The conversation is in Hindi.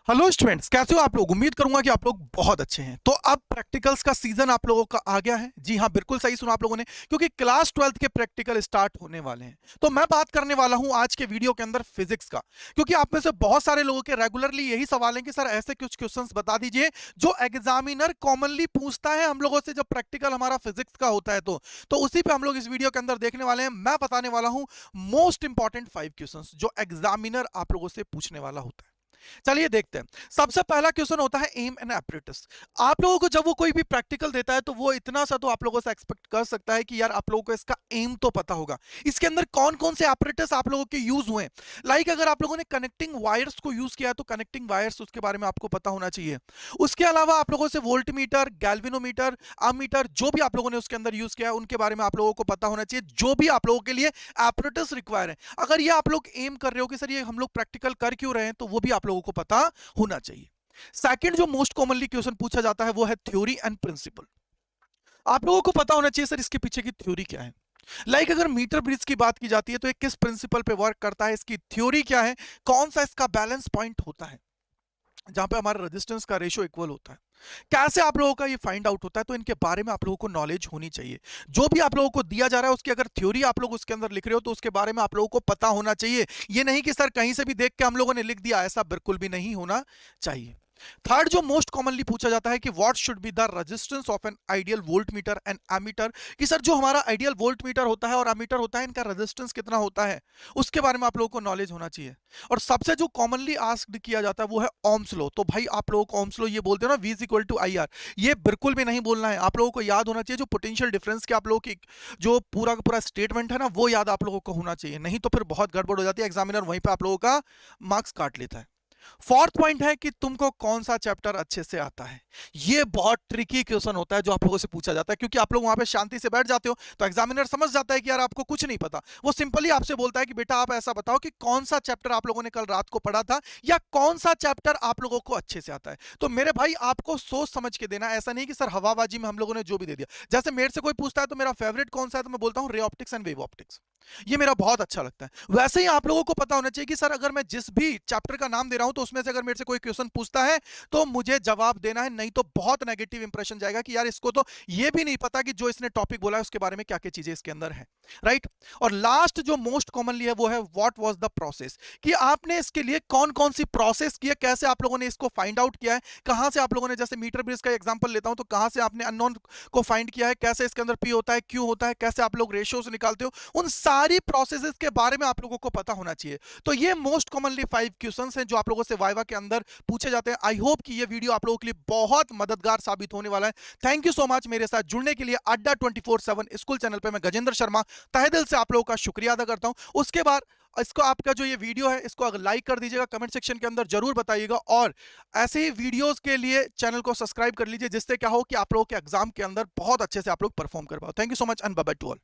हेलो स्टूडेंट्स, कैसे हो आप लोग। उम्मीद करूंगा कि आप लोग बहुत अच्छे हैं। तो अब प्रैक्टिकल्स का सीजन आप लोगों का आ गया है। जी हाँ, बिल्कुल सही सुना आप लोगों ने, क्योंकि क्लास 12th के प्रैक्टिकल स्टार्ट होने वाले हैं। तो मैं बात करने वाला हूं आज के वीडियो के अंदर फिजिक्स का, क्योंकि आप में से बहुत सारे लोगों के रेगुलरली यही सवाल है कि सर ऐसे कुछ क्वेश्चंस बता दीजिए जो एग्जामिनर कॉमनली पूछता है हम लोगों से जब प्रैक्टिकल हमारा फिजिक्स का होता है। तो उसी पे हम लोग इस वीडियो के अंदर देखने वाले हैं। मैं बताने वाला हूं मोस्ट इंपॉर्टेंट 5 क्वेश्चंस जो एग्जामिनर आप लोगों से पूछने वाला होता है। चलिए देखते हैं। सबसे पहला क्वेश्चन होता है एम एंड एपरेटस। आप लोगों को जब वो कोई भी प्रैक्टिकल देता है तो वो इतना सा तो आप लोगों से एक्सपेक्ट कर सकता है कि यार आप लोगों को इसका एम तो पता होगा, इसके अंदर कौन कौन से एपरेटस आप लोगों के यूज हुए। लाइक अगर आप लोगों ने कनेक्टिंग वायर्स को यूज किया है तो कनेक्टिंग वायर्स उसके बारे में आपको पता होना चाहिए। उसके अलावा आप लोगों से वोल्ट मीटर, गैल्वेनोमीटर, अमीटर जो भी आप लोगों ने उसके अंदर यूज किया है उनके बारे में आप लोगों को पता होना चाहिए, जो भी आप लोगों के लिए एपरेटस रिक्वायर है। अगर ये आप लोग एम कर रहे हो कि सर ये हम लोग प्रैक्टिकल कर क्यों रहे हैं, तो वो भी आप लोगों को पता होना चाहिए। सेकंड जो मोस्ट कॉमनली क्वेश्चन पूछा जाता है वो है थ्योरी एंड प्रिंसिपल। आप लोगों को पता होना चाहिए सर इसके पीछे की थ्योरी क्या है। लाइक अगर मीटर ब्रिज की बात की जाती है तो ये किस प्रिंसिपल पे वर्क करता है, इसकी थ्योरी क्या है, कौन सा इसका बैलेंस पॉइंट होता है जहां पे हमारा रेजिस्टेंस का रेशियो इक्वल होता है, कैसे आप लोगों का ये फाइंड आउट होता है। तो इनके बारे में आप लोगों को नॉलेज होनी चाहिए। जो भी आप लोगों को दिया जा रहा है उसकी अगर थ्योरी आप लोग उसके अंदर लिख रहे हो तो उसके बारे में आप लोगों को पता होना चाहिए। ये नहीं कि सर कहीं से भी देख के हम लोगों ने लिख दिया, ऐसा बिल्कुल भी नहीं होना चाहिए। थर्ड जो मोस्ट कॉमनली पूछा जाता है कि what should be the resistance of an ideal voltmeter and ammeter, कि सर जो हमारा आइडियल वोल्ट मीटर होता है और एमीटर होता है इनका रेजिस्टेंस कितना होता है, उसके बारे में आप लोगों को नॉलेज होना चाहिए। और सबसे जो कॉमनली आस्क्ड किया जाता है वो है ओम्स लॉ। तो भाई आप लोगों को ओम्स लॉ ये बोलते हो ना, V is equal to I R, ये बिल्कुल भी नहीं बोलना है। आप लोगों को याद होना चाहिए जो पोटेंशियल डिफरेंस के आप लोगों की जो पूरा का पूरा स्टेटमेंट है ना, वो याद आप लोगों को होना चाहिए, नहीं तो फिर बहुत गड़बड़ हो जाती है, एग्जामिनर वहीं पे आप लोगों का मार्क्स काट लेता है। फोर्थ पॉइंट है कि तुमको कौन सा चैप्टर अच्छे से आता है। ये बहुत ट्रिकी क्वेश्चन होता है जो आप लोगों से पूछा जाता है, क्योंकि आप लोग वहां पे शांति से बैठ जाते हो तो एग्जामिनर समझ जाता है कि यार आपको कुछ नहीं पता। वो सिंपली आपसे बोलता है कि बेटा आप ऐसा बताओ कि कौन सा चैप्टर आप लोगों ने कल रात को पढ़ा था, या कौन सा चैप्टर आप लोगों को अच्छे से आता है। तो मेरे भाई आपको सोच समझ के देना, ऐसा नहीं कि सर हवाबाजी में हम लोगों ने जो भी दे दिया। जैसे मेरे से कोई पूछता है तो मेरा फेवरेट कौन सा है, तो मैं बोलता हूं ray optics and wave optics, ये मेरा बहुत अच्छा लगता है। वैसे ही आप लोगों को पता होना चाहिए कि सर अगर मैं जिस भी चैप्टर का नाम दे रहा हूं तो उसमें से अगर मेरे से कोई क्वेश्चन पूछता है तो मुझे जवाब देना है, नहीं तो बहुत नेगेटिव इंप्रेशन जाएगा कि यार इसको तो ये भी नहीं पता कि जो इसने टॉपिक बोला है उसके बारे में क्या क्या चीजें इसके अंदर है। राइट। और लास्ट जो मोस्ट कॉमनली है वो है व्हाट वाज द प्रोसेस, कि आपने इसके लिए कौन कौन सी प्रोसेस की है, कैसे आप लोगों ने इसको फाइंड आउट किया है, कहां से आप लोगों ने, जैसे मीटर ब्रिज का एग्जांपल लेता हूं तो कहां से आपने अननोन को फाइंड किया है, कैसे इसके अंदर पी होता है, क्यू होता है, कैसे आप लोग रेशियोज निकालते हो, उन सारी प्रोसेसेस के बारे में आप लोगों को पता होना चाहिए। तो ये मोस्ट कॉमनली 5 क्वेश्चंस हैं जो आप लोगों से वाइवा के अंदर पूछे जाते हैं। आई होप कि ये वीडियो आप लोगों के लिए बहुत मददगार साबित होने वाला है। थैंक यू सो मच मेरे साथ जुड़ने के लिए। अड्डा 24/7 स्कूल चैनल पे मैं गजेंद्र शर्मा तहे दिल से आप लोगों का शुक्रिया अदा करता हूं। उसके बाद इसको आपका जो ये वीडियो है इसको अगर लाइक कर दीजिएगा, कमेंट सेक्शन के अंदर जरूर बताइएगा, और ऐसे ही वीडियोस के लिए चैनल को सब्सक्राइब कर लीजिए, जिससे क्या हो कि आप लोगों के एग्जाम के अंदर बहुत अच्छे से आप लोग परफॉर्म कर पाओ। Thank you so much and bye bye to all.